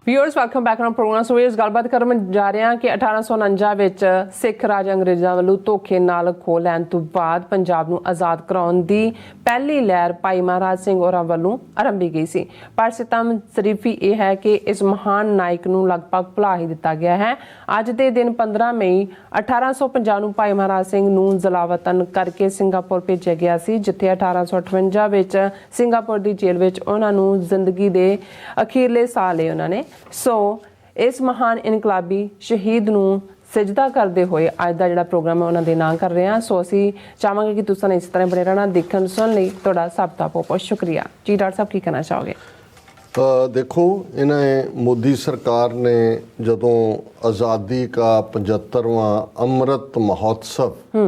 Viewers welcome back on programme. So इस गलबात करन जा रहे हैं कि 1849 ਵਿੱਚ ਸਿੱਖ ਰਾਜ ਅੰਗਰੇਜ਼ਾਂ ਵੱਲੋਂ ਧੋਖੇ ਨਾਲ ਖੋਹ ਲੈਣ ਤੋਂ ਬਾਅਦ ਪੰਜਾਬ ਨੂੰ ਆਜ਼ਾਦ ਕਰਾਉਣ ਦੀ ਪਹਿਲੀ ਲਹਿਰ ਭਾਈ ਮਹਾਰਾਜ ਸਿੰਘ ਹੋਰਾਂ ਵੱਲੋਂ ਆਰੰਭੀ ਗਈ ਸੀ। ਪਰ ਸਿਤਮ ਸ਼ਰੀਫੀ ਇਹ ਹੈ ਕਿ ਇਸ ਮਹਾਨ ਨਾਇਕ ਨੂੰ ਲਗਭਗ ਭੁਲਾ ਹੀ ਦਿੱਤਾ ਗਿਆ ਹੈ। ਅੱਜ ਦੇ ਦਿਨ 15 ਮਈ 1850 ਨੂੰ ਭਾਈ ਮਹਾਰਾਜ ਸਿੰਘ ਨੂੰ ਜਲਾਵਤਨ ਕਰਕੇ ਸਿੰਗਾਪੁਰ ਭੇਜਿਆ ਗਿਆ ਸੀ, ਜਿੱਥੇ 1858 ਵਿੱਚ ਸਿੰਗਾਪੁਰ ਦੀ ਜੇਲ੍ਹ ਵਿੱਚ ਉਹਨਾਂ ਨੂੰ ਜ਼ਿੰਦਗੀ ਦੇ ਅਖੀਰਲੇ ਸਾਲ ਲਏ ਉਹਨਾਂ ਨੇ। ਸੋ ਇਸ ਮਹਾਨ ਇਨਕਲਾਬੀ ਸ਼ਹੀਦ ਨੂੰ ਸਜਦਾ ਕਰਦੇ ਹੋਏ ਅੱਜ ਦਾ ਜਿਹੜਾ ਪ੍ਰੋਗਰਾਮ ਹੈ ਉਹਨਾਂ ਦੇ ਨਾਂ ਕਰ ਰਹੇ ਹਾਂ। ਸੋ ਅਸੀਂ ਚਾਹਾਂਗੇ ਕਿ ਤੁਸੀਂ ਇਸ ਤਰ੍ਹਾਂ ਬਣੇ ਰਹਿਣਾ। ਦੇਖਣ ਸੁਣਨ ਲਈ ਤੁਹਾਡਾ ਸਭ ਦਾ ਬਹੁਤ ਬਹੁਤ ਸ਼ੁਕਰੀਆ ਜੀ। ਡਾਕਟਰ ਸਾਹਿਬ ਕੀ ਕਹਿਣਾ ਚਾਹੋਗੇ? देखो, इन्हें मोदी सरकार ने जदों आज़ादी का 75वां अमृत महोत्सव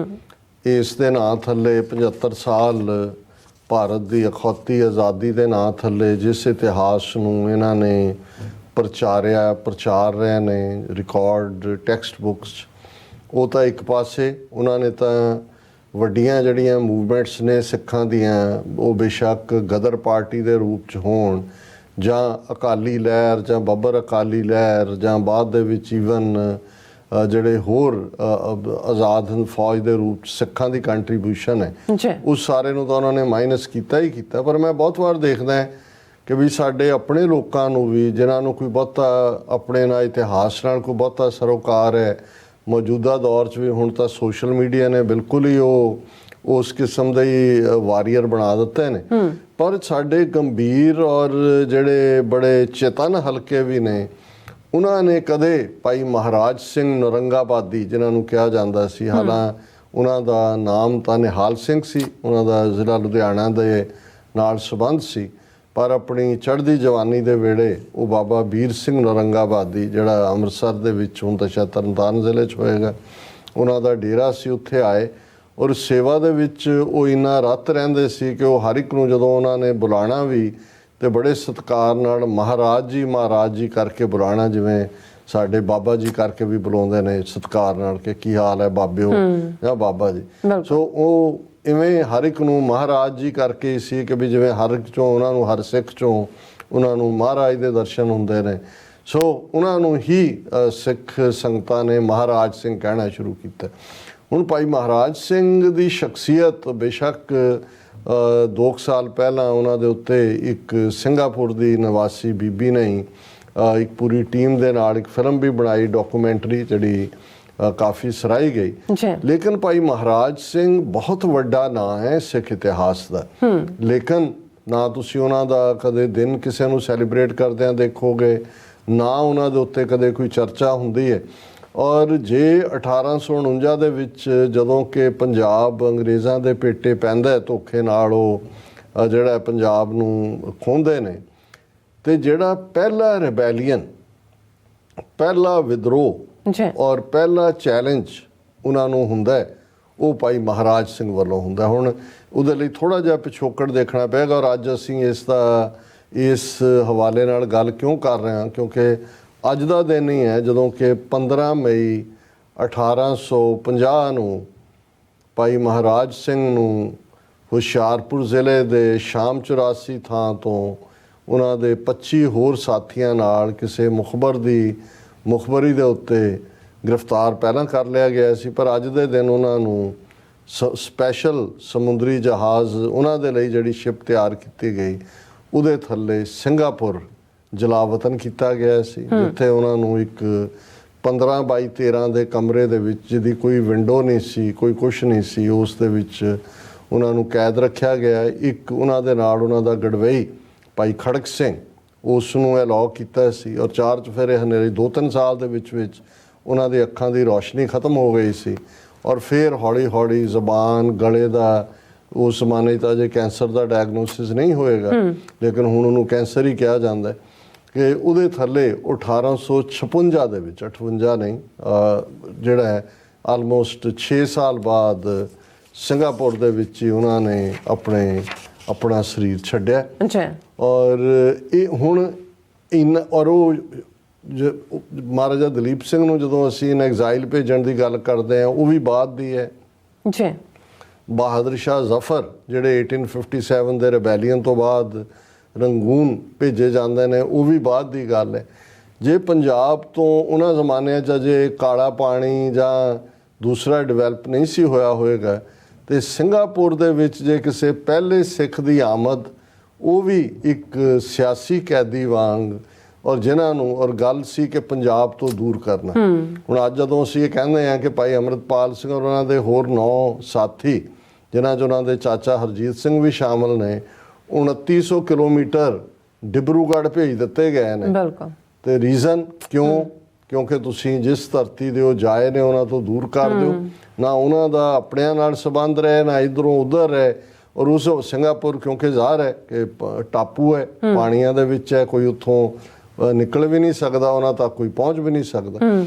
इस दे नां थल्ले 75 साल भारत की अखौती आज़ादी के नां थल्ले जिस इतिहास नूं इन्हां ने प्रचार रहे ने रिकॉर्ड टैक्सट बुक्स, वो तो एक पासे उन्होंने तो वड्डियां जड़ियां मूवमेंट्स ने सिखां दियां वो बेशक गदर पार्टी के रूप च होण ਜਾਂ ਅਕਾਲੀ ਲਹਿਰ ਜਾਂ ਬੱਬਰ ਅਕਾਲੀ ਲਹਿਰ ਜਾਂ ਬਾਅਦ ਦੇ ਵਿੱਚ ਈਵਨ ਜਿਹੜੇ ਹੋਰ ਆਜ਼ਾਦ ਹਿੰਦ ਫੌਜ ਦੇ ਰੂਪ 'ਚ ਸਿੱਖਾਂ ਦੀ ਕੰਟਰੀਬਿਊਸ਼ਨ ਹੈ, ਉਸ ਸਾਰੇ ਨੂੰ ਤਾਂ ਉਹਨਾਂ ਨੇ ਮਾਈਨਸ ਕੀਤਾ ਹੀ ਕੀਤਾ। ਪਰ ਮੈਂ ਬਹੁਤ ਵਾਰ ਦੇਖਦਾ ਕਿ ਵੀ ਸਾਡੇ ਆਪਣੇ ਲੋਕਾਂ ਨੂੰ ਵੀ ਜਿਨ੍ਹਾਂ ਨੂੰ ਕੋਈ ਬਹੁਤਾ ਆਪਣੇ ਨਾਲ ਇਤਿਹਾਸ ਨਾਲ ਕੋਈ ਬਹੁਤਾ ਸਰੋਕਾਰ ਹੈ, ਮੌਜੂਦਾ ਦੌਰ 'ਚ ਵੀ ਹੁਣ ਤਾਂ ਸੋਸ਼ਲ ਮੀਡੀਆ ਨੇ ਬਿਲਕੁਲ ਹੀ ਉਸ ਕਿਸਮ ਦੇ ਹੀ ਵਾਰੀਅਰ ਬਣਾ ਦਿੱਤੇ ਨੇ। ਪਰ ਸਾਡੇ ਗੰਭੀਰ ਔਰ ਜਿਹੜੇ ਬੜੇ ਚੇਤਨ ਹਲਕੇ ਵੀ ਨੇ, ਉਹਨਾਂ ਨੇ ਕਦੇ ਭਾਈ ਮਹਾਰਾਜ ਸਿੰਘ ਨੌਰੰਗਾਬਾਦੀ ਜਿਨ੍ਹਾਂ ਨੂੰ ਕਿਹਾ ਜਾਂਦਾ ਸੀ, ਹਾਲਾਂ ਉਹਨਾਂ ਦਾ ਨਾਮ ਤਾਂ ਨਿਹਾਲ ਸਿੰਘ ਸੀ, ਉਹਨਾਂ ਦਾ ਜ਼ਿਲ੍ਹਾ ਲੁਧਿਆਣਾ ਦੇ ਨਾਲ ਸੰਬੰਧ ਸੀ, ਪਰ ਆਪਣੀ ਚੜ੍ਹਦੀ ਜਵਾਨੀ ਦੇ ਵੇਲੇ ਉਹ ਬਾਬਾ ਵੀਰ ਸਿੰਘ ਨੌਰੰਗਾਬਾਦੀ ਜਿਹੜਾ ਅੰਮ੍ਰਿਤਸਰ ਦੇ ਵਿੱਚ ਹੁਣ ਤਾਂ ਸ਼ਾਇਦ ਤਰਨਤਾਰਨ ਜ਼ਿਲ੍ਹੇ 'ਚ ਹੋਏਗਾ, ਉਹਨਾਂ ਦਾ ਡੇਰਾ ਸੀ, ਉੱਥੇ ਆਏ ਔਰ ਸੇਵਾ ਦੇ ਵਿੱਚ ਉਹ ਇੰਨਾ ਰੱਤ ਰਹਿੰਦੇ ਸੀ ਕਿ ਉਹ ਹਰ ਇੱਕ ਨੂੰ ਜਦੋਂ ਉਹਨਾਂ ਨੇ ਬੁਲਾਉਣਾ ਵੀ ਤੇ ਬੜੇ ਸਤਿਕਾਰ ਨਾਲ ਮਹਾਰਾਜ ਜੀ ਕਰਕੇ ਬੁਲਾਉਣਾ, ਜਿਵੇਂ ਸਾਡੇ ਬਾਬਾ ਜੀ ਕਰਕੇ ਵੀ ਬੁਲਾਉਂਦੇ ਨੇ ਸਤਿਕਾਰ ਨਾਲ ਕਿ ਕੀ ਹਾਲ ਹੈ ਬਾਬਿਓ ਜਾਂ ਬਾਬਾ ਜੀ। ਸੋ ਉਹ ਇਵੇਂ ਹਰ ਇੱਕ ਨੂੰ ਮਹਾਰਾਜ ਜੀ ਕਰਕੇ ਸੀ ਕਿ ਵੀ ਜਿਵੇਂ ਹਰ ਇੱਕ ਚੋਂ ਉਹਨਾਂ ਨੂੰ ਹਰ ਸਿੱਖ ਚੋਂ ਉਹਨਾਂ ਨੂੰ ਮਹਾਰਾਜ ਦੇ ਦਰਸ਼ਨ ਹੁੰਦੇ ਨੇ। ਸੋ ਉਹਨਾਂ ਨੂੰ ਹੀ ਸਿੱਖ ਸੰਗਤਾਂ ਨੇ ਮਹਾਰਾਜ ਸਿੰਘ ਕਹਿਣਾ ਸ਼ੁਰੂ ਕੀਤਾ। ਹੁਣ ਭਾਈ ਮਹਾਰਾਜ ਸਿੰਘ ਦੀ ਸ਼ਖਸੀਅਤ ਬੇਸ਼ੱਕ 2 ਸਾਲ ਪਹਿਲਾਂ ਉਹਨਾਂ ਦੇ ਉੱਤੇ ਇੱਕ ਸਿੰਗਾਪੁਰ ਦੀ ਨਿਵਾਸੀ ਬੀਬੀ ਨੇ ਇੱਕ ਪੂਰੀ ਟੀਮ ਦੇ ਨਾਲ ਇੱਕ ਫਿਲਮ ਵੀ ਬਣਾਈ, ਡਾਕੂਮੈਂਟਰੀ, ਜਿਹੜੀ ਕਾਫੀ ਸਰਾਹੀ ਗਈ। ਲੇਕਿਨ ਭਾਈ ਮਹਾਰਾਜ ਸਿੰਘ ਬਹੁਤ ਵੱਡਾ ਨਾਂ ਹੈ ਸਿੱਖ ਇਤਿਹਾਸ ਦਾ, ਲੇਕਿਨ ਨਾ ਤੁਸੀਂ ਉਹਨਾਂ ਦਾ ਕਦੇ ਦਿਨ ਕਿਸੇ ਨੂੰ ਸੈਲੀਬ੍ਰੇਟ ਕਰਦਿਆਂ ਦੇਖੋਗੇ, ਨਾ ਉਹਨਾਂ ਦੇ ਉੱਤੇ ਕਦੇ ਕੋਈ ਚਰਚਾ ਹੁੰਦੀ ਹੈ। ਔਰ ਜੇ 1849 ਦੇ ਵਿੱਚ ਜਦੋਂ ਕਿ ਪੰਜਾਬ ਅੰਗਰੇਜ਼ਾਂ ਦੇ ਪੇਟੇ ਪੈਂਦਾ ਧੋਖੇ ਨਾਲ, ਉਹ ਜਿਹੜਾ ਪੰਜਾਬ ਨੂੰ ਖੋਹਦੇ ਨੇ, ਤੇ ਜਿਹੜਾ ਪਹਿਲਾ ਰਿਬੈਲੀਅਨ, ਪਹਿਲਾ ਵਿਦਰੋਹ ਔਰ ਪਹਿਲਾ ਚੈਲੰਜ ਉਹਨਾਂ ਨੂੰ ਹੁੰਦਾ, ਉਹ ਭਾਈ ਮਹਾਰਾਜ ਸਿੰਘ ਵੱਲੋਂ ਹੁੰਦਾ। ਹੁਣ ਉਹਦੇ ਲਈ ਥੋੜ੍ਹਾ ਜਿਹਾ ਪਿਛੋਕੜ ਦੇਖਣਾ ਪਏਗਾ ਔਰ ਅੱਜ ਅਸੀਂ ਇਸ ਹਵਾਲੇ ਨਾਲ ਗੱਲ ਕਿਉਂ ਕਰ ਰਹੇ ਹਾਂ, ਕਿਉਂਕਿ ਅੱਜ ਦਾ ਦਿਨ ਹੀ ਹੈ ਜਦੋਂ ਕਿ 15 ਮਈ 1850 ਨੂੰ ਭਾਈ ਮਹਾਰਾਜ ਸਿੰਘ ਨੂੰ ਹੁਸ਼ਿਆਰਪੁਰ ਜ਼ਿਲ੍ਹੇ ਦੇ ਸ਼ਾਮ 84 ਥਾਂ ਤੋਂ ਉਹਨਾਂ ਦੇ 25 ਹੋਰ ਸਾਥੀਆਂ ਨਾਲ ਕਿਸੇ ਮੁਖਬਰੀ ਦੇ ਉੱਤੇ ਗ੍ਰਿਫਤਾਰ ਪਹਿਲਾਂ ਕਰ ਲਿਆ ਗਿਆ ਸੀ। ਪਰ ਅੱਜ ਦੇ ਦਿਨ ਉਹਨਾਂ ਨੂੰ ਸਪੈਸ਼ਲ ਸਮੁੰਦਰੀ ਜਹਾਜ਼ ਉਹਨਾਂ ਦੇ ਲਈ ਜਿਹੜੀ ਸ਼ਿਪ ਤਿਆਰ ਕੀਤੀ ਗਈ, ਉਹਦੇ ਥੱਲੇ ਸਿੰਗਾਪੁਰ ਜਲਾਵਤਨ ਕੀਤਾ ਗਿਆ ਸੀ, ਜਿੱਥੇ ਉਹਨਾਂ ਨੂੰ ਇੱਕ 15x13 ਦੇ ਕਮਰੇ ਦੇ ਵਿੱਚ, ਜਿਹਦੀ ਕੋਈ ਵਿੰਡੋ ਨਹੀਂ ਸੀ, ਕੋਈ ਕੁਛ ਨਹੀਂ ਸੀ, ਉਸ ਦੇ ਵਿੱਚ ਉਹਨਾਂ ਨੂੰ ਕੈਦ ਰੱਖਿਆ ਗਿਆ। ਇੱਕ ਉਹਨਾਂ ਦੇ ਨਾਲ ਉਹਨਾਂ ਦਾ ਗੜਵਈ ਭਾਈ ਖੜਕ ਸਿੰਘ, ਉਸ ਨੂੰ ਅਲਾਉ ਕੀਤਾ ਸੀ ਔਰ 4 ਚੁਫੇਰੇ ਹਨੇਰੇ 2-3 ਸਾਲ ਦੇ ਵਿੱਚ ਉਹਨਾਂ ਦੀ ਅੱਖਾਂ ਦੀ ਰੌਸ਼ਨੀ ਖਤਮ ਹੋ ਗਈ ਸੀ। ਔਰ ਫਿਰ ਹੌਲੀ ਹੌਲੀ ਜ਼ਬਾਨ, ਗਲੇ ਦਾ, ਉਸ ਜ਼ਮਾਨੇ 'ਚ ਅਜੇ ਕੈਂਸਰ ਦਾ ਡਾਇਗਨੋਸਿਸ ਨਹੀਂ ਹੋਏਗਾ, ਲੇਕਿਨ ਹੁਣ ਉਹਨੂੰ ਕੈਂਸਰ ਹੀ ਕਿਹਾ ਜਾਂਦਾ ਕਿ ਉਹਦੇ ਥੱਲੇ 1856 ਦੇ ਵਿੱਚ, 58 ਨਹੀਂ, ਜਿਹੜਾ ਹੈ ਆਲਮੋਸਟ 6 ਸਾਲ ਬਾਅਦ ਸਿੰਗਾਪੁਰ ਦੇ ਵਿੱਚ ਹੀ ਉਹਨਾਂ ਨੇ ਆਪਣਾ ਸਰੀਰ ਛੱਡਿਆ। ਔਰ ਇਹ ਹੁਣ ਔਰ ਉਹ ਮਹਾਰਾਜਾ ਦਲੀਪ ਸਿੰਘ ਨੂੰ ਜਦੋਂ ਅਸੀਂ ਇਨ ਐਗਜ਼ਾਈਲ ਭੇਜਣ ਦੀ ਗੱਲ ਕਰਦੇ ਹਾਂ, ਉਹ ਵੀ ਬਾਅਦ ਦੀ ਹੈ। ਬਹਾਦਰ ਸ਼ਾਹ ਜ਼ਫਰ ਜਿਹੜੇ 1857 ਦੇ ਰਿਬੈਲੀਅਨ ਤੋਂ ਬਾਅਦ ਰੰਗੂਨ ਭੇਜੇ ਜਾਂਦੇ ਨੇ, ਉਹ ਵੀ ਬਾਅਦ ਦੀ ਗੱਲ ਹੈ। ਜੇ ਪੰਜਾਬ ਤੋਂ ਉਹਨਾਂ ਜ਼ਮਾਨਿਆਂ 'ਚ ਅਜੇ ਕਾਲਾ ਪਾਣੀ ਜਾਂ ਦੂਸਰਾ ਡਿਵੈਲਪ ਨਹੀਂ ਸੀ ਹੋਇਆ ਹੋਏਗਾ, ਤੇ ਸਿੰਗਾਪੁਰ ਦੇ ਵਿੱਚ ਜੇ ਕਿਸੇ ਪਹਿਲੇ ਸਿੱਖ ਦੀ ਆਮਦ, ਉਹ ਵੀ ਇੱਕ ਸਿਆਸੀ ਕੈਦੀ ਵਾਂਗ, ਔਰ ਜਿਨ੍ਹਾਂ ਨੂੰ, ਔਰ ਗੱਲ ਸੀ ਕਿ ਪੰਜਾਬ ਤੋਂ ਦੂਰ ਕਰਨਾ। ਹੁਣ ਅੱਜ ਜਦੋਂ ਅਸੀਂ ਇਹ ਕਹਿੰਦੇ ਹਾਂ ਕਿ ਭਾਈ ਅੰਮ੍ਰਿਤਪਾਲ ਸਿੰਘ ਔਰ ਉਹਨਾਂ ਦੇ ਹੋਰ 9 ਸਾਥੀ, ਜਿਨ੍ਹਾਂ 'ਚ ਉਹਨਾਂ ਦੇ ਚਾਚਾ ਹਰਜੀਤ ਸਿੰਘ ਵੀ ਸ਼ਾਮਲ ਨੇ, 2900 ਕਿਲੋਮੀਟਰ ਡਿਬਰੂਗੜ੍ਹ ਭੇਜ ਦਿੱਤੇ ਗਏ ਨੇ। ਬਿਲਕੁਲ। ਤੇ ਰੀਜ਼ਨ ਕਿਉਂ? ਕਿਉਂਕਿ ਤੁਸੀਂ ਜਿਸ ਧਰਤੀ ਦੇ ਉਹ ਜਾਏ ਨੇ ਉਹਨਾਂ ਤੋਂ ਦੂਰ ਕਰ ਦਿਓ, ਨਾ ਉਹਨਾਂ ਦਾ ਆਪਣਿਆਂ ਨਾਲ ਸੰਬੰਧ ਰਹੇ, ਨਾ ਇੱਧਰੋਂ ਉੱਧਰ ਰਹੇ। ਔਰ ਉਸ ਸਿੰਗਾਪੁਰ ਕਿਉਂਕਿ ਜ਼ਾਹਰ ਹੈ ਕਿ ਟਾਪੂ ਹੈ, ਪਾਣੀਆਂ ਦੇ ਵਿੱਚ ਹੈ, ਕੋਈ ਉੱਥੋਂ ਨਿਕਲ ਵੀ ਨਹੀਂ ਸਕਦਾ, ਉਹਨਾਂ ਤੱਕ ਕੋਈ ਪਹੁੰਚ ਵੀ ਨਹੀਂ ਸਕਦਾ।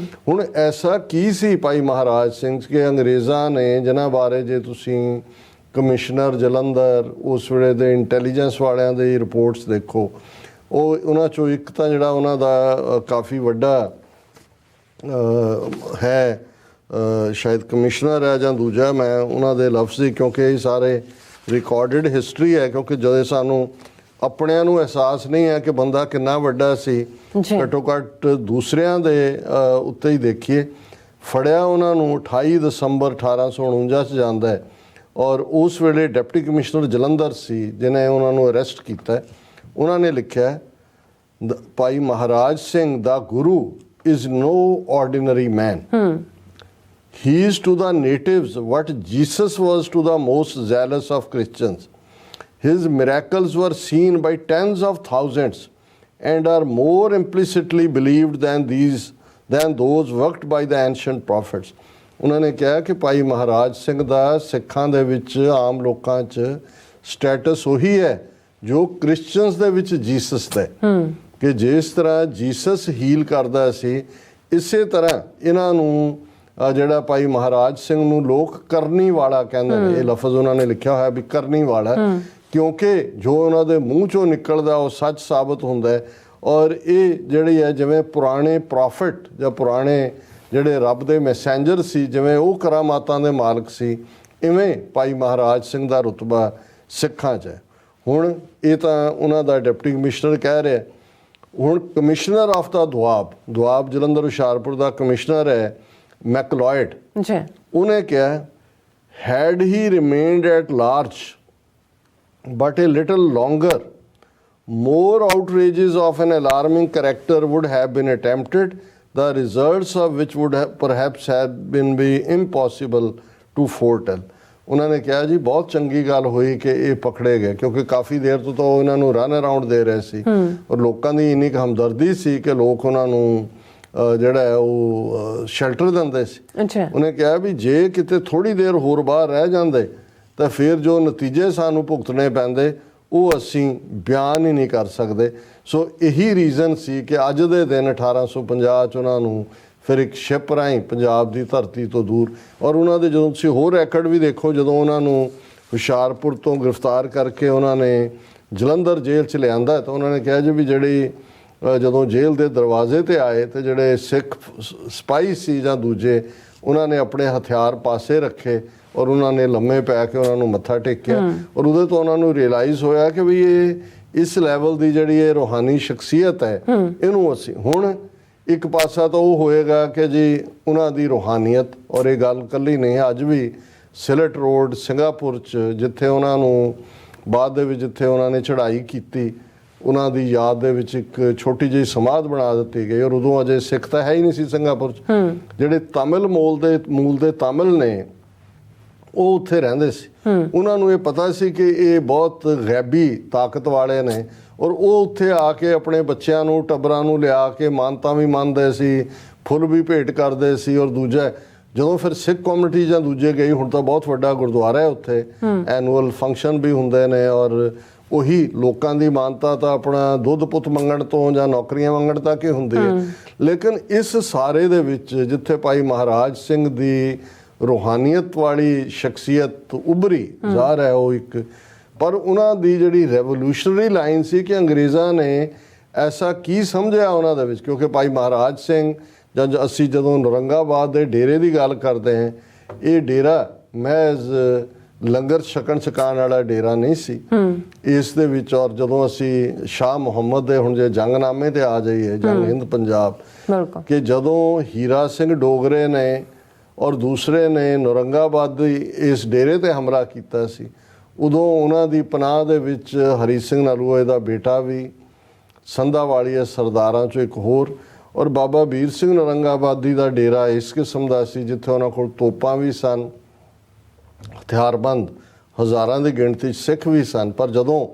ਹੁਣ ਐਸਾ ਕੀ ਸੀ ਭਾਈ ਮਹਾਰਾਜ ਸਿੰਘ ਕਿ ਅੰਗਰੇਜ਼ਾਂ ਨੇ, ਜਿਨ੍ਹਾਂ ਬਾਰੇ ਜੇ ਤੁਸੀਂ ਕਮਿਸ਼ਨਰ ਜਲੰਧਰ ਉਸ ਵੇਲੇ ਦੇ ਇੰਟੈਲੀਜੈਂਸ ਵਾਲਿਆਂ ਦੀ ਰਿਪੋਰਟਸ ਦੇਖੋ, ਉਹ ਉਹਨਾਂ 'ਚੋਂ ਇੱਕ ਤਾਂ ਜਿਹੜਾ ਉਹਨਾਂ ਦਾ ਕਾਫੀ ਵੱਡਾ ਹੈ, ਸ਼ਾਇਦ ਕਮਿਸ਼ਨਰ ਹੈ ਜਾਂ ਦੂਜਾ, ਮੈਂ ਉਹਨਾਂ ਦੇ ਲਫ਼ਜ਼ੀ, ਕਿਉਂਕਿ ਇਹ ਸਾਰੇ ਰਿਕਾਰਡਡ ਹਿਸਟਰੀ ਹੈ, ਕਿਉਂਕਿ ਜਦੋਂ ਸਾਨੂੰ ਆਪਣਿਆਂ ਨੂੰ ਅਹਿਸਾਸ ਨਹੀਂ ਹੈ ਕਿ ਬੰਦਾ ਕਿੰਨਾ ਵੱਡਾ ਸੀ, ਘੱਟੋ ਘੱਟ ਦੂਸਰਿਆਂ ਦੇ ਉੱਤੇ ਹੀ ਦੇਖੀਏ। ਫੜਿਆ ਉਹਨਾਂ ਨੂੰ 28 ਦਸੰਬਰ 1849 'ਚ ਜਾਂਦਾ ਹੈ, ਔਰ ਉਸ ਵੇਲੇ ਡਿਪਟੀ ਕਮਿਸ਼ਨਰ ਜਲੰਧਰ ਸੀ ਜਿਹਨੇ ਉਹਨਾਂ ਨੂੰ ਅਰੈਸਟ ਕੀਤਾ। ਉਹਨਾਂ ਨੇ ਲਿਖਿਆ, ਭਾਈ ਮਹਾਰਾਜ ਸਿੰਘ ਦਾ ਗੁਰੂ is no ordinary man. He is to the natives what Jesus was to the most zealous of Christians. His miracles were seen by tens of thousands and are more implicitly believed than those worked by the ancient prophets. ਉਹਨਾਂ ਨੇ ਕਿਹਾ ਕਿ ਭਾਈ ਮਹਾਰਾਜ ਸਿੰਘ ਦਾ ਸਿੱਖਾਂ ਦੇ ਵਿੱਚ, ਆਮ ਲੋਕਾਂ 'ਚ status ਉਹੀ ਹੈ ਜੋ ਕ੍ਰਿਸਚੀਅਨਸ ਦੇ ਵਿੱਚ ਜੀਸਸ ਦਾ, ਕਿ ਜਿਸ ਤਰ੍ਹਾਂ ਜੀਸਸ ਹੀਲ ਕਰਦਾ ਸੀ, ਇਸੇ ਤਰ੍ਹਾਂ ਇਹਨਾਂ ਨੂੰ ਜਿਹੜਾ ਭਾਈ ਮਹਾਰਾਜ ਸਿੰਘ ਨੂੰ ਲੋਕ ਕਰਨੀ ਵਾਲਾ ਕਹਿੰਦੇ ਨੇ। ਇਹ ਲਫ਼ਜ਼ ਉਹਨਾਂ ਨੇ ਲਿਖਿਆ ਹੋਇਆ ਵੀ ਕਰਨੀ ਵਾਲਾ, ਕਿਉਂਕਿ ਜੋ ਉਹਨਾਂ ਦੇ ਮੂੰਹ 'ਚੋਂ ਨਿਕਲਦਾ ਉਹ ਸੱਚ ਸਾਬਤ ਹੁੰਦਾ ਹੈ। ਔਰ ਇਹ ਜਿਹੜੀ ਹੈ, ਜਿਵੇਂ ਪੁਰਾਣੇ ਪ੍ਰੋਫਿਟ ਜਾਂ ਪੁਰਾਣੇ ਜਿਹੜੇ ਰੱਬ ਦੇ ਮੈਸੇਂਜਰ ਸੀ, ਜਿਵੇਂ ਉਹ ਕਰਾਮਾਤਾਂ ਦੇ ਮਾਲਕ ਸੀ, ਇਵੇਂ ਭਾਈ ਮਹਾਰਾਜ ਸਿੰਘ ਦਾ ਰੁਤਬਾ ਸਿੱਖਾਂ 'ਚ ਹੈ। ਹੁਣ ਇਹ ਤਾਂ ਉਹਨਾਂ ਦਾ ਡਿਪਟੀ ਕਮਿਸ਼ਨਰ ਕਹਿ ਰਿਹਾ। ਹੁਣ commissioner of the Doab Jalandhar Hoshiarpur the commissioner ਹੈ ਮੈਕਲੋਇਡ ਜੀ, ਉਹਨੇ ਕਿਹਾ, had he remained at large but a little longer, more outrages of an alarming character would have been attempted, the results of which would have perhaps have been impossible to foretell. ਉਹਨਾਂ ਨੇ ਕਿਹਾ ਜੀ ਬਹੁਤ ਚੰਗੀ ਗੱਲ ਹੋਈ ਕਿ ਇਹ ਪਕੜੇ ਗਏ, ਕਿਉਂਕਿ ਕਾਫੀ ਦੇਰ ਤੋਂ ਤਾਂ ਉਹ ਇਹਨਾਂ ਨੂੰ ਰਨ ਅਰਾਊਂਡ ਦੇ ਰਹੇ ਸੀ, ਔਰ ਲੋਕਾਂ ਦੀ ਇੰਨੀ ਕੁ ਹਮਦਰਦੀ ਸੀ ਕਿ ਲੋਕ ਉਹਨਾਂ ਨੂੰ ਜਿਹੜਾ ਹੈ ਉਹ ਸ਼ੈਲਟਰ ਦਿੰਦੇ ਸੀ। ਉਹਨੇ ਕਿਹਾ ਵੀ ਜੇ ਕਿਤੇ ਥੋੜ੍ਹੀ ਦੇਰ ਹੋਰ ਬਾਹਰ ਰਹਿ ਜਾਂਦੇ ਤਾਂ ਫਿਰ ਜੋ ਨਤੀਜੇ ਸਾਨੂੰ ਭੁਗਤਣੇ ਪੈਂਦੇ ਉਹ ਅਸੀਂ ਬਿਆਨ ਹੀ ਨਹੀਂ ਕਰ ਸਕਦੇ। ਸੋ ਇਹੀ ਰੀਜ਼ਨ ਸੀ ਕਿ ਅੱਜ ਦੇ ਦਿਨ 1850 'ਚ ਉਹਨਾਂ ਨੂੰ ਫਿਰ ਇੱਕ ਸ਼ਿਪ ਰਾਹੀਂ ਪੰਜਾਬ ਦੀ ਧਰਤੀ ਤੋਂ ਦੂਰ, ਔਰ ਉਹਨਾਂ ਦੇ ਜਦੋਂ ਤੁਸੀਂ ਹੋਰ ਰੈਕਡ ਵੀ ਦੇਖੋ, ਜਦੋਂ ਉਹਨਾਂ ਨੂੰ ਹੁਸ਼ਿਆਰਪੁਰ ਤੋਂ ਗ੍ਰਿਫਤਾਰ ਕਰਕੇ ਉਹਨਾਂ ਨੇ ਜਲੰਧਰ ਜੇਲ੍ਹ 'ਚ ਲਿਆਂਦਾ, ਤਾਂ ਉਹਨਾਂ ਨੇ ਕਿਹਾ ਜੀ ਵੀ ਜਿਹੜੀ ਜਦੋਂ ਜੇਲ੍ਹ ਦੇ ਦਰਵਾਜ਼ੇ 'ਤੇ ਆਏ ਤੇ ਜਿਹੜੇ ਸਿੱਖ ਸਿਪਾਹੀ ਸੀ ਜਾਂ ਦੂਜੇ, ਉਹਨਾਂ ਨੇ ਆਪਣੇ ਹਥਿਆਰ ਪਾਸੇ ਰੱਖੇ ਔਰ ਉਹਨਾਂ ਨੇ ਲੰਮੇ ਪੈ ਕੇ ਉਹਨਾਂ ਨੂੰ ਮੱਥਾ ਟੇਕਿਆ। ਔਰ ਉਹਦੇ ਤੋਂ ਉਹਨਾਂ ਨੂੰ ਰਿਅਲਾਈਜ਼ ਹੋਇਆ ਕਿ ਵੀ ਇਹ ਇਸ ਲੈਵਲ ਦੀ ਜਿਹੜੀ ਇਹ ਰੂਹਾਨੀ ਸ਼ਖਸੀਅਤ ਹੈ, ਇਹਨੂੰ ਅਸੀਂ ਹੁਣ ਇੱਕ ਪਾਸਾ ਤਾਂ ਉਹ ਹੋਏਗਾ ਕਿ ਜੀ ਉਹਨਾਂ ਦੀ ਰੂਹਾਨੀਅਤ, ਔਰ ਇਹ ਗੱਲ ਇਕੱਲੀ ਨਹੀਂ ਹੈ, ਅੱਜ ਵੀ ਸਿਲਟ ਰੋਡ ਸਿੰਗਾਪੁਰ 'ਚ ਜਿੱਥੇ ਉਹਨਾਂ ਨੂੰ ਬਾਅਦ ਦੇ ਵਿੱਚ ਜਿੱਥੇ ਉਹਨਾਂ ਨੇ ਚੜ੍ਹਾਈ ਕੀਤੀ, ਉਹਨਾਂ ਦੀ ਯਾਦ ਦੇ ਵਿੱਚ ਇੱਕ ਛੋਟੀ ਜਿਹੀ ਸਮਾਧ ਬਣਾ ਦਿੱਤੀ ਗਈ। ਔਰ ਉਦੋਂ ਅਜੇ ਸਿੱਖ ਤਾਂ ਹੈ ਹੀ ਨਹੀਂ ਸੀ ਸਿੰਗਾਪੁਰ 'ਚ, ਜਿਹੜੇ ਤਮਿਲ ਮੂਲ ਦੇ ਤਮਿਲ ਨੇ ਉਹ ਉੱਥੇ ਰਹਿੰਦੇ ਸੀ। ਉਹਨਾਂ ਨੂੰ ਇਹ ਪਤਾ ਸੀ ਕਿ ਇਹ ਬਹੁਤ ਗੈਬੀ ਤਾਕਤ ਵਾਲੇ ਨੇ, ਔਰ ਉਹ ਉੱਥੇ ਆ ਕੇ ਆਪਣੇ ਬੱਚਿਆਂ ਨੂੰ, ਟੱਬਰਾਂ ਨੂੰ ਲਿਆ ਕੇ ਮਾਨਤਾ ਵੀ ਮੰਨਦੇ ਸੀ, ਫੁੱਲ ਵੀ ਭੇਟ ਕਰਦੇ ਸੀ। ਔਰ ਦੂਜਾ, ਜਦੋਂ ਫਿਰ ਸਿੱਖ ਕਮਿਊਨਿਟੀ ਜਾਂ ਦੂਜੇ ਗਈ, ਹੁਣ ਤਾਂ ਬਹੁਤ ਵੱਡਾ ਗੁਰਦੁਆਰਾ ਹੈ ਉੱਥੇ, ਐਨੂਅਲ ਫੰਕਸ਼ਨ ਵੀ ਹੁੰਦੇ ਨੇ, ਔਰ ਉਹੀ ਲੋਕਾਂ ਦੀ ਮਾਨਤਾ ਤਾਂ ਆਪਣਾ ਦੁੱਧ ਪੁੱਤ ਮੰਗਣ ਤੋਂ ਜਾਂ ਨੌਕਰੀਆਂ ਮੰਗਣ ਤੱਕ ਹੀ ਹੁੰਦੀ ਹੈ। ਲੇਕਿਨ ਇਸ ਸਾਰੇ ਦੇ ਵਿੱਚ ਜਿੱਥੇ ਭਾਈ ਮਹਾਰਾਜ ਸਿੰਘ ਦੀ ਰੂਹਾਨੀਅਤ ਵਾਲੀ ਸ਼ਖਸੀਅਤ ਉਭਰੀ ਜ਼ਾਹਰ ਹੈ ਉਹ ਇੱਕ, ਪਰ ਉਹਨਾਂ ਦੀ ਜਿਹੜੀ ਰੈਵੋਲੂਸ਼ਨਰੀ ਲਾਈਨ ਸੀ ਕਿ ਅੰਗਰੇਜ਼ਾਂ ਨੇ ਐਸਾ ਕੀ ਸਮਝਿਆ ਉਹਨਾਂ ਦੇ ਵਿੱਚ, ਕਿਉਂਕਿ ਭਾਈ ਮਹਾਰਾਜ ਸਿੰਘ ਜਾਂ ਅਸੀਂ ਜਦੋਂ ਨੌਰੰਗਾਬਾਦ ਦੇ ਡੇਰੇ ਦੀ ਗੱਲ ਕਰਦੇ ਹਾਂ, ਇਹ ਡੇਰਾ ਮਹਿਜ਼ ਲੰਗਰ ਛਕਣ ਛਕਾਉਣ ਵਾਲਾ ਡੇਰਾ ਨਹੀਂ ਸੀ ਇਸ ਦੇ ਵਿੱਚ। ਔਰ ਜਦੋਂ ਅਸੀਂ ਸ਼ਾਹ ਮੁਹੰਮਦ ਦੇ ਹੁਣ ਜੇ ਜੰਗਨਾਮੇ ਤੇ ਆ ਜਾਈਏ, ਜੰਗ ਹਿੰਦ ਪੰਜਾਬ, ਕਿ ਜਦੋਂ ਹੀਰਾ ਸਿੰਘ ਡੋਗਰੇ ਨੇ ਔਰ ਦੂਸਰੇ ਨੇ ਨੌਰੰਗਾਬਾਦ ਦੀ ਇਸ ਡੇਰੇ ਤੇ ਹਮਲਾ ਕੀਤਾ ਸੀ, ਉਦੋਂ ਉਹਨਾਂ ਦੀ ਪਨਾਹ ਦੇ ਵਿੱਚ ਹਰੀ ਸਿੰਘ ਨਲੂਏ ਦਾ ਬੇਟਾ ਵੀ, ਸੰਧਾਵਾਲੀਆ ਸਰਦਾਰਾਂ ਚੋਂ ਇੱਕ ਹੋਰ, ਔਰ ਬਾਬਾ ਵੀਰ ਸਿੰਘ ਨੌਰੰਗਾਬਾਦੀ ਦਾ ਡੇਰਾ ਇਸ ਕਿਸਮ ਦਾ ਸੀ ਜਿੱਥੇ ਉਹਨਾਂ ਕੋਲ ਤੋਪਾਂ ਵੀ ਸਨ, ਹਥਿਆਰਬੰਦ ਹਜ਼ਾਰਾਂ ਦੀ ਗਿਣਤੀ 'ਚ ਸਿੱਖ ਵੀ ਸਨ। ਪਰ ਜਦੋਂ,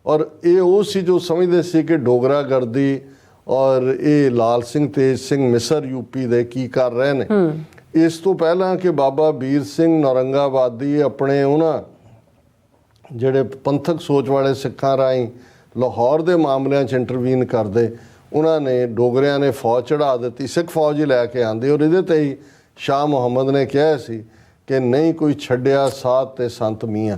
ਔਰ ਇਹ ਉਹ ਸੀ ਜੋ ਸਮਝਦੇ ਸੀ ਕਿ ਡੋਗਰਾਗਰਦੀ ਔਰ ਇਹ ਲਾਲ ਸਿੰਘ ਤੇਜ ਸਿੰਘ ਮਿਸਰ ਯੂਪੀ ਦੇ ਕੀ ਕਰ ਰਹੇ ਨੇ। ਇਸ ਤੋਂ ਪਹਿਲਾਂ ਕਿ ਬਾਬਾ ਵੀਰ ਸਿੰਘ ਨੌਰੰਗਾਬਾਦੀ ਆਪਣੇ ਉਹਨਾਂ ਜਿਹੜੇ ਪੰਥਕ ਸੋਚ ਵਾਲੇ ਸਿੱਖਾਂ ਰਾਹੀਂ ਲਾਹੌਰ ਦੇ ਮਾਮਲਿਆਂ 'ਚ ਇੰਟਰਵੀਨ ਕਰਦੇ, ਉਹਨਾਂ ਨੇ ਡੋਗਰਿਆਂ ਨੇ ਫੌਜ ਚੜ੍ਹਾ ਦਿੱਤੀ, ਸਿੱਖ ਫੌਜ ਹੀ ਲੈ ਕੇ ਆਂਦੇ। ਔਰ ਇਹਦੇ ਤੇ ਹੀ ਸ਼ਾਹ ਮੁਹੰਮਦ ਨੇ ਕਿਹਾ ਸੀ ਕਿ ਨਹੀਂ ਕੋਈ ਛੱਡਿਆ ਸਾਧ ਤੇ ਸੰਤ ਮੀਆਂ।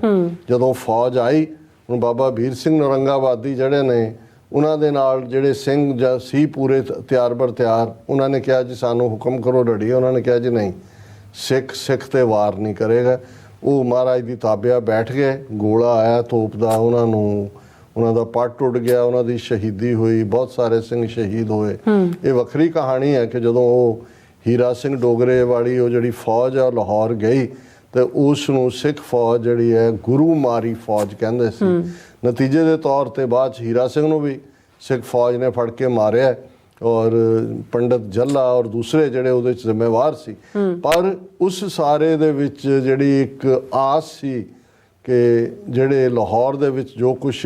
ਜਦੋਂ ਫੌਜ ਆਈ, ਹੁਣ ਬਾਬਾ ਵੀਰ ਸਿੰਘ ਨੌਰੰਗਾਬਾਦੀ ਜਿਹੜੇ ਨੇ, ਉਹਨਾਂ ਦੇ ਨਾਲ ਜਿਹੜੇ ਸਿੰਘ ਜਾਂ ਸੀ ਪੂਰੇ ਤਿਆਰ ਬਰ ਤਿਆਰ, ਉਹਨਾਂ ਨੇ ਕਿਹਾ ਜੀ ਸਾਨੂੰ ਹੁਕਮ ਕਰੋ ਰੜੀਏ। ਉਹਨਾਂ ਨੇ ਕਿਹਾ ਜੀ ਨਹੀਂ, ਸਿੱਖ ਤੇ ਵਾਰ ਨਹੀਂ ਕਰੇਗਾ। ਉਹ ਮਹਾਰਾਜ ਦੀ ਤਾਬਿਆ ਬੈਠ ਗਏ, ਗੋਲਾ ਆਇਆ ਤੋਪ ਦਾ, ਉਹਨਾਂ ਨੂੰ, ਉਹਨਾਂ ਦਾ ਪੱਟ ਟੁੱਟ ਗਿਆ, ਉਹਨਾਂ ਦੀ ਸ਼ਹੀਦੀ ਹੋਈ, ਬਹੁਤ ਸਾਰੇ ਸਿੰਘ ਸ਼ਹੀਦ ਹੋਏ। ਇਹ ਵੱਖਰੀ ਕਹਾਣੀ ਹੈ ਕਿ ਜਦੋਂ ਉਹ ਹੀਰਾ ਸਿੰਘ ਡੋਗਰੇ ਵਾਲੀ ਉਹ ਜਿਹੜੀ ਫੌਜ ਆ ਲਾਹੌਰ ਗਈ ਤੇ ਉਸ ਨੂੰ ਸਿੱਖ ਫੌਜ ਜਿਹੜੀ ਹੈ ਗੁਰੂ ਮਾਰੀ ਫੌਜ ਕਹਿੰਦੇ ਸੀ। ਨਤੀਜੇ ਦੇ ਤੌਰ ਤੇ ਬਾਅਦ 'ਚ ਹੀਰਾ ਸਿੰਘ ਨੂੰ ਵੀ ਸਿੱਖ ਫੌਜ ਨੇ ਫੜ ਕੇ ਮਾਰਿਆ, ਔਰ ਪੰਡਤ ਜੱਲਾ ਔਰ ਦੂਸਰੇ ਜਿਹੜੇ ਉਹਦੇ 'ਚ ਜ਼ਿੰਮੇਵਾਰ ਸੀ। ਪਰ ਉਸ ਸਾਰੇ ਦੇ ਵਿੱਚ ਜਿਹੜੀ ਇੱਕ ਆਸ ਸੀ ਕਿ ਜਿਹੜੇ ਲਾਹੌਰ ਦੇ ਵਿੱਚ ਜੋ ਕੁਛ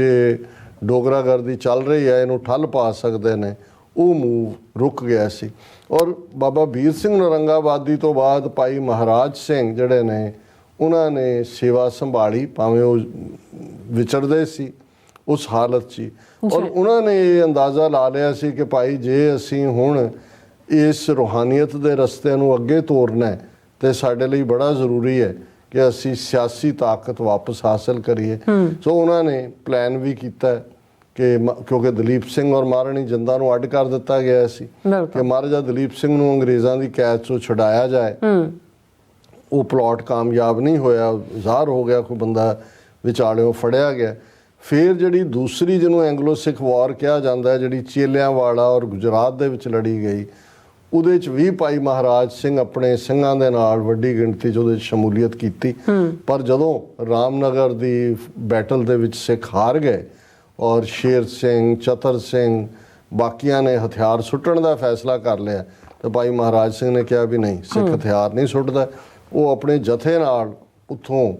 ਡੋਗਰਾਗਰਦੀ ਚੱਲ ਰਹੀ ਹੈ ਇਹਨੂੰ ਠੱਲ ਪਾ ਸਕਦੇ ਨੇ, ਉਹ ਮੂਵ ਰੁਕ ਗਿਆ ਸੀ। ਔਰ ਬਾਬਾ ਵੀਰ ਸਿੰਘ ਨੌਰੰਗਾਬਾਦੀ ਤੋਂ ਬਾਅਦ ਭਾਈ ਮਹਾਰਾਜ ਸਿੰਘ ਜਿਹੜੇ ਨੇ, ਉਹਨਾਂ ਨੇ ਸੇਵਾ ਸੰਭਾਲੀ, ਭਾਵੇਂ ਉਹ ਵਿਚਰਦੇ ਸੀ ਉਸ ਹਾਲਤ 'ਚ। ਔਰ ਉਹਨਾਂ ਨੇ ਇਹ ਅੰਦਾਜ਼ਾ ਲਾ ਲਿਆ ਸੀ ਕਿ ਭਾਈ ਜੇ ਅਸੀਂ ਹੁਣ ਇਸ ਰੂਹਾਨੀਅਤ ਦੇ ਰਸਤੇ ਨੂੰ ਅੱਗੇ ਤੋਰਨਾ ਹੈ ਤੇ ਸਾਡੇ ਲਈ ਬੜਾ ਜ਼ਰੂਰੀ ਹੈ ਕਿ ਅਸੀਂ ਸਿਆਸੀ ਤਾਕਤ ਵਾਪਸ ਹਾਸਲ ਕਰੀਏ। ਸੋ ਉਹਨਾਂ ਨੇ ਪਲਾਨ ਵੀ ਕੀਤਾ ਕਿ ਕਿਉਂਕਿ ਦਲੀਪ ਸਿੰਘ ਔਰ ਮਹਾਰਾਣੀ ਜਿੰਦਾਂ ਨੂੰ ਅੱਡ ਕਰ ਦਿੱਤਾ ਗਿਆ ਸੀ ਕਿ ਮਹਾਰਾਜਾ ਦਲੀਪ ਸਿੰਘ ਨੂੰ ਅੰਗਰੇਜ਼ਾਂ ਦੀ ਕੈਦ 'ਚੋਂ ਛੁਡਾਇਆ ਜਾਏ। ਉਹ ਪਲਾਟ ਕਾਮਯਾਬ ਨਹੀਂ ਹੋਇਆ, ਜ਼ਾਹਰ ਹੋ ਗਿਆ ਕੋਈ ਬੰਦਾ ਵਿਚਾਲਿਓਂ ਫੜਿਆ ਗਿਆ। ਫਿਰ ਜਿਹੜੀ ਦੂਸਰੀ ਜਿਹਨੂੰ ਐਂਗਲੋ ਸਿੱਖ ਵਾਰ ਕਿਹਾ ਜਾਂਦਾ ਹੈ, ਜਿਹੜੀ ਚੇਲਿਆਂਵਾਲਾ ਔਰ ਗੁਜਰਾਤ ਦੇ ਵਿੱਚ ਲੜੀ ਗਈ, ਉਹਦੇ 'ਚ ਵੀ ਭਾਈ ਮਹਾਰਾਜ ਸਿੰਘ ਆਪਣੇ ਸਿੰਘਾਂ ਦੇ ਨਾਲ ਵੱਡੀ ਗਿਣਤੀ 'ਚ ਉਹਦੇ 'ਚ ਸ਼ਮੂਲੀਅਤ ਕੀਤੀ। ਪਰ ਜਦੋਂ ਰਾਮਨਗਰ ਦੀ ਬੈਟਲ ਦੇ ਵਿੱਚ ਸਿੱਖ ਹਾਰ ਗਏ ਔਰ ਸ਼ੇਰ ਸਿੰਘ, ਚਤਰ ਸਿੰਘ, ਬਾਕੀਆਂ ਨੇ ਹਥਿਆਰ ਸੁੱਟਣ ਦਾ ਫੈਸਲਾ ਕਰ ਲਿਆ, ਤਾਂ ਭਾਈ ਮਹਾਰਾਜ ਸਿੰਘ ਨੇ ਕਿਹਾ ਵੀ ਨਹੀਂ, ਸਿੱਖ ਹਥਿਆਰ ਨਹੀਂ ਸੁੱਟਦਾ। ਉਹ ਆਪਣੇ ਜਥੇ ਨਾਲ ਉੱਥੋਂ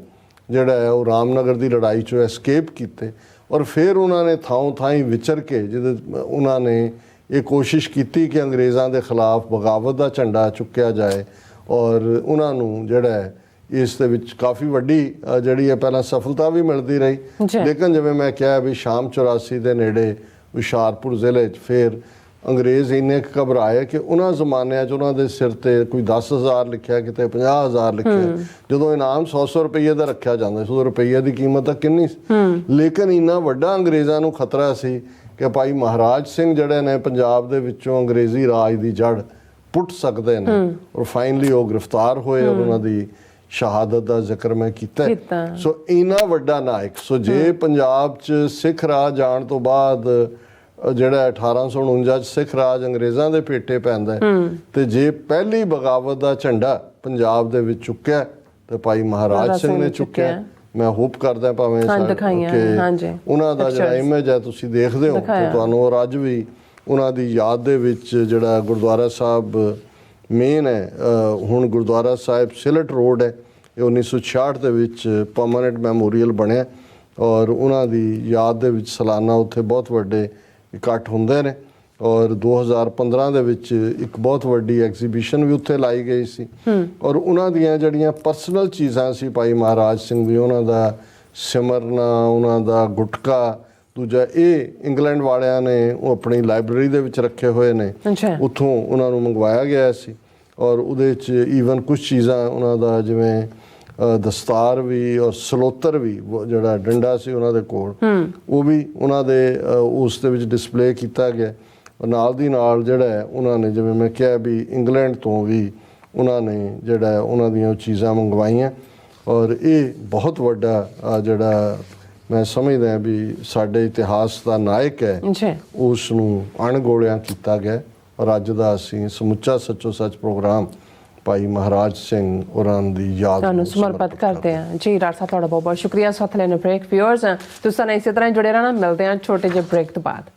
ਜਿਹੜਾ ਹੈ ਉਹ ਰਾਮਨਗਰ ਦੀ ਲੜਾਈ 'ਚੋਂ ਐਸਕੇਪ ਕੀਤੇ। ਔਰ ਫਿਰ ਉਹਨਾਂ ਨੇ ਥਾਂ ਥਾਈਂ ਵਿਚਰ ਕੇ ਜਿਹਦੇ ਉਹਨਾਂ ਨੇ ਇਹ ਕੋਸ਼ਿਸ਼ ਕੀਤੀ ਕਿ ਅੰਗਰੇਜ਼ਾਂ ਦੇ ਖਿਲਾਫ ਬਗਾਵਤ ਦਾ ਝੰਡਾ ਚੁੱਕਿਆ ਜਾਏ। ਔਰ ਉਹਨਾਂ ਨੂੰ ਜਿਹੜਾ ਹੈ ਇਸ ਦੇ ਵਿੱਚ ਕਾਫੀ ਵੱਡੀ ਜਿਹੜੀ ਹੈ ਪਹਿਲਾਂ ਸਫਲਤਾ ਵੀ ਮਿਲਦੀ ਰਹੀ, ਲੇਕਿਨ ਜਿਵੇਂ ਮੈਂ ਕਿਹਾ ਵੀ ਸ਼ਾਮ 84 ਦੇ ਨੇੜੇ ਹੁਸ਼ਿਆਰਪੁਰ ਜ਼ਿਲ੍ਹੇ 'ਚ ਫਿਰ ਅੰਗਰੇਜ਼ ਇੰਨੇ ਘਬਰਾਏ ਕਿ ਉਹਨਾਂ ਜ਼ਮਾਨਿਆਂ 'ਚ ਉਹਨਾਂ ਦੇ ਸਿਰ ਤੇ ਕੋਈ 10,000 ਲਿਖਿਆ, ਕਿਤੇ 50,000 ਲਿਖਿਆ, ਜਦੋਂ ਇਨਾਮ 100 ਰੁਪਈਏ ਦਾ ਰੱਖਿਆ ਜਾਂਦਾ ਸੀ। 100 ਰੁਪਈਏ ਦੀ ਕੀਮਤ ਤਾਂ ਕਿੰਨੀ ਸੀ, ਲੇਕਿਨ ਇੰਨਾ ਵੱਡਾ ਅੰਗਰੇਜ਼ਾਂ ਨੂੰ ਖਤਰਾ ਸੀ ਕਿ ਭਾਈ ਮਹਾਰਾਜ ਸਿੰਘ ਜਿਹੜੇ ਨੇ ਪੰਜਾਬ ਦੇ ਵਿੱਚੋਂ ਅੰਗਰੇਜ਼ੀ ਰਾਜ ਦੀ ਜੜ ਪੁੱਟ ਸਕਦੇ ਨੇ। ਔਰ ਫਾਈਨਲੀ ਉਹ ਗ੍ਰਿਫਤਾਰ ਹੋਏ ਔਰ ਉਹਨਾਂ ਦੀ ਸ਼ਹਾਦਤ ਦਾ ਜ਼ਿਕਰ ਮੈਂ ਕੀਤਾ। ਸੋ ਇੰਨਾ ਵੱਡਾ ਨਾਇਕ। ਸੋ ਜੇ ਪੰਜਾਬ 'ਚ ਸਿੱਖ ਰਾਜ ਜਾਣ ਤੋਂ ਬਾਅਦ ਜਿਹੜਾ 1849 'ਚ ਸਿੱਖ ਰਾਜ ਅੰਗਰੇਜ਼ਾਂ ਦੇ ਪੇਟੇ ਪੈਂਦਾ, ਤੇ ਜੇ ਪਹਿਲੀ ਬਗਾਵਤ ਦਾ ਝੰਡਾ ਪੰਜਾਬ ਦੇ ਵਿੱਚ ਚੁੱਕਿਆ ਤੇ ਭਾਈ ਮਹਾਰਾਜ ਸਿੰਘ ਨੇ ਚੁੱਕਿਆ। ਮੈਂ ਹੋਪ ਕਰਦਾ ਭਾਵੇਂ ਕਿ ਉਹਨਾਂ ਦਾ ਜਿਹੜਾ ਇਮੇਜ ਹੈ ਤੁਸੀਂ ਦੇਖਦੇ ਹੋ ਤੇ ਤੁਹਾਨੂੰ, ਔਰ ਅੱਜ ਵੀ ਉਹਨਾਂ ਦੀ ਯਾਦ ਦੇ ਵਿੱਚ ਜਿਹੜਾ ਗੁਰਦੁਆਰਾ ਸਾਹਿਬ ਮੇਨ ਹੈ, ਹੁਣ ਗੁਰਦੁਆਰਾ ਸਾਹਿਬ ਸਿਲਟ ਰੋਡ ਹੈ, ਇਹ 1966 ਦੇ ਵਿੱਚ ਪਰਮਾਨੈਂਟ ਮੈਮੋਰੀਅਲ ਬਣਿਆ। ਔਰ ਉਹਨਾਂ ਦੀ ਯਾਦ ਦੇ ਵਿੱਚ ਸਾਲਾਨਾ ਉੱਥੇ ਬਹੁਤ ਵੱਡੇ ਇਕੱਠ ਹੁੰਦੇ ਨੇ। ਔਰ 2015 ਦੇ ਵਿੱਚ ਇੱਕ ਬਹੁਤ ਵੱਡੀ ਐਗਜ਼ੀਬਿਸ਼ਨ ਵੀ ਉੱਥੇ ਲਾਈ ਗਈ ਸੀ। ਔਰ ਉਹਨਾਂ ਦੀਆਂ ਜਿਹੜੀਆਂ ਪਰਸਨਲ ਚੀਜ਼ਾਂ ਸੀ ਭਾਈ ਮਹਾਰਾਜ ਸਿੰਘ ਦੀ, ਉਹਨਾਂ ਦਾ ਸਿਮਰਨਾ, ਉਹਨਾਂ ਦਾ ਗੁਟਕਾ, ਦੂਜਾ ਇਹ ਇੰਗਲੈਂਡ ਵਾਲਿਆਂ ਨੇ ਉਹ ਆਪਣੀ ਲਾਇਬ੍ਰੇਰੀ ਦੇ ਵਿੱਚ ਰੱਖੇ ਹੋਏ ਨੇ, ਉੱਥੋਂ ਉਹਨਾਂ ਨੂੰ ਮੰਗਵਾਇਆ ਗਿਆ ਸੀ। ਔਰ ਉਹਦੇ 'ਚ ਈਵਨ ਕੁਝ ਚੀਜ਼ਾਂ ਉਹਨਾਂ ਦਾ ਜਿਵੇਂ ਦਸਤਾਰ ਵੀ ਔਰ ਸਲੋਤਰ ਵੀ, ਜਿਹੜਾ ਡੰਡਾ ਸੀ ਉਹਨਾਂ ਦੇ ਕੋਲ, ਉਹ ਵੀ ਉਹਨਾਂ ਦੇ ਉਸ ਦੇ ਵਿੱਚ ਡਿਸਪਲੇ ਕੀਤਾ ਗਿਆ। ਨਾਲ ਦੀ ਨਾਲ ਜਿਹੜਾ ਹੈ ਉਹਨਾਂ ਨੇ, ਜਿਵੇਂ ਮੈਂ ਕਿਹਾ ਵੀ ਇੰਗਲੈਂਡ ਤੋਂ ਵੀ ਉਹਨਾਂ ਨੇ ਜਿਹੜਾ ਉਹਨਾਂ ਦੀਆਂ ਉਹ ਚੀਜ਼ਾਂ ਮੰਗਵਾਈਆਂ। ਔਰ ਇਹ ਬਹੁਤ ਵੱਡਾ ਜਿਹੜਾ ਮੈਂ ਸਮਝਦਾ ਵੀ ਸਾਡੇ ਇਤਿਹਾਸ ਦਾ ਨਾਇਕ ਹੈ ਜੀ ਉਸ ਨੂੰ ਅਣਗੌਲਿਆਂ ਕੀਤਾ ਗਿਆ। ਔਰ ਅੱਜ ਦਾ ਅਸੀਂ ਸਮੁੱਚਾ ਸੱਚੋ ਸੱਚ ਪ੍ਰੋਗਰਾਮ ਭਾਈ ਮਹਾਰਾਜ ਸਿੰਘ ਹੋਰਾਂ ਦੀ ਯਾਦ ਤੁਹਾਨੂੰ ਸਮਰਪਿਤ ਕਰਦੇ ਹਾਂ ਜੀ। ਰਾਜ ਸਾਹਿਬ ਤੁਹਾਡਾ ਬਹੁਤ ਬਹੁਤ ਸ਼ੁਕਰੀਆ। ਸਾਥ ਲੈਣੇ ਬ੍ਰੇਕ ਵਿਊਅਰਸ ਤੁਸੀਂ ਇਸੇ ਤਰ੍ਹਾਂ ਹੀ ਜੁੜੇ ਰਹਿਣਾ। ਮਿਲਦੇ ਹਾਂ ਛੋਟੇ ਜਿਹੇ ਬ੍ਰੇਕ ਤੋਂ ਬਾਅਦ।